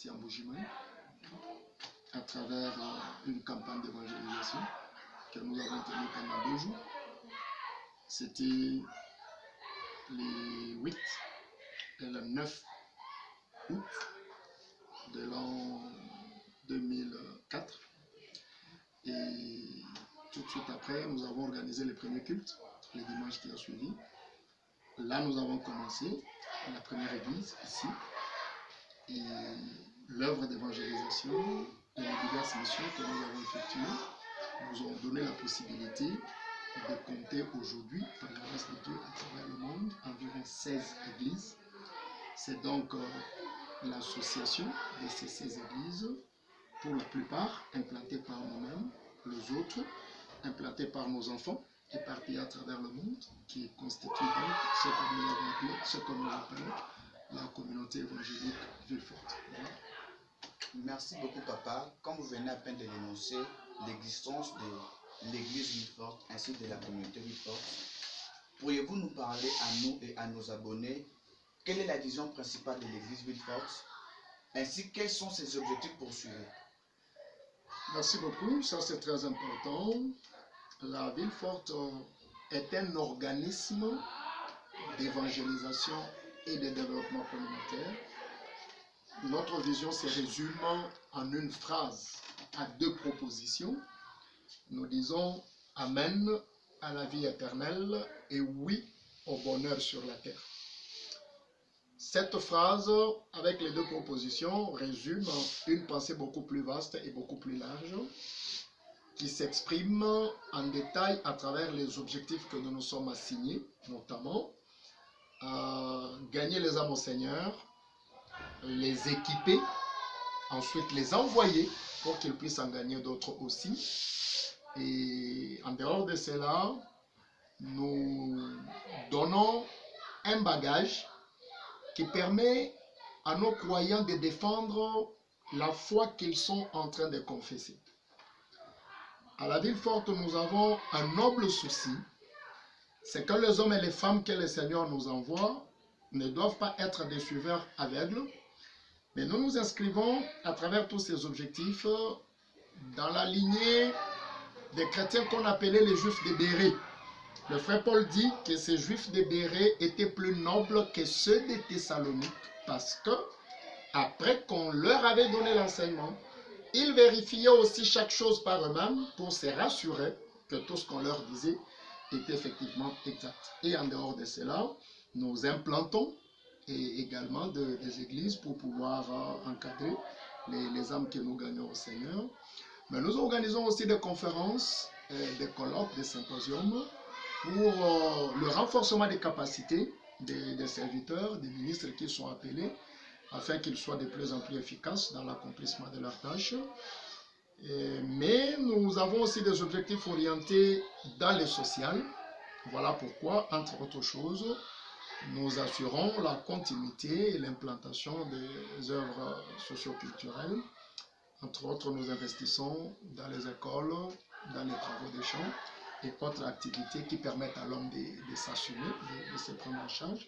ici en Bujimaï, à travers une campagne d'évangélisation que nous avons tenue pendant 2 jours. C'était les 8 et le 9 août de l'an 2004. Et tout de suite après, nous avons organisé le premier culte, le dimanche qui a suivi. Là, nous avons commencé la première église ici. Et l'œuvre d'évangélisation et les diverses missions que nous avons effectuées nous ont donné la possibilité de compter aujourd'hui, par la grâce de Dieu, à travers le monde, environ 16 églises. C'est donc l'association de ces 16 églises, pour la plupart implantées par nous-mêmes, les autres implantées par nos enfants, éparpillés à travers le monde, qui constitue donc ce que nous appelons la communauté évangélique Villeforte. Voilà. Merci beaucoup, papa. Comme vous venez à peine de l'énoncer, l'existence de l'église Villeforte ainsi que de la communauté Villeforte, pourriez-vous nous parler à nous et à nos abonnés quelle est la vision principale de l'église Villeforte ainsi quels sont ses objectifs poursuivis? Merci beaucoup, ça c'est très important. La Villeforte est un organisme d'évangélisation et de développement communautaire. Notre vision se résume en une phrase, à 2 propositions. Nous disons Amen à la vie éternelle et oui au bonheur sur la terre. Cette phrase, avec les 2 propositions, résume une pensée beaucoup plus vaste et beaucoup plus large, qui s'exprime en détail à travers les objectifs que nous nous sommes assignés, notamment gagner les âmes au Seigneur, les équiper, ensuite les envoyer pour qu'ils puissent en gagner d'autres aussi. Et en dehors de cela, nous donnons un bagage qui permet à nos croyants de défendre la foi qu'ils sont en train de confesser. À la Villeforte, nous avons un noble souci, c'est que les hommes et les femmes que le Seigneur nous envoie ne doivent pas être des suiveurs aveugles, mais nous nous inscrivons à travers tous ces objectifs dans la lignée des chrétiens qu'on appelait les Juifs de Bérée. Le frère Paul dit que ces Juifs de Bérée étaient plus nobles que ceux de Thessalonique parce que, après qu'on leur avait donné l'enseignement, ils vérifiaient aussi chaque chose par eux-mêmes pour se rassurer que tout ce qu'on leur disait était effectivement exact. Et en dehors de cela, nous implantons également des églises pour pouvoir encadrer les âmes que nous gagnons au Seigneur. Mais nous organisons aussi des conférences, des colloques, des symposiums pour le renforcement des capacités des serviteurs, des ministres qui sont appelés, afin qu'ils soient de plus en plus efficaces dans l'accomplissement de leurs tâches. Mais nous avons aussi des objectifs orientés dans le social. Voilà pourquoi, entre autres choses, nous assurons la continuité et l'implantation des œuvres socioculturelles. Entre autres, nous investissons dans les écoles, dans les travaux des champs et autres activités qui permettent à l'homme de s'assumer, de se prendre en charge.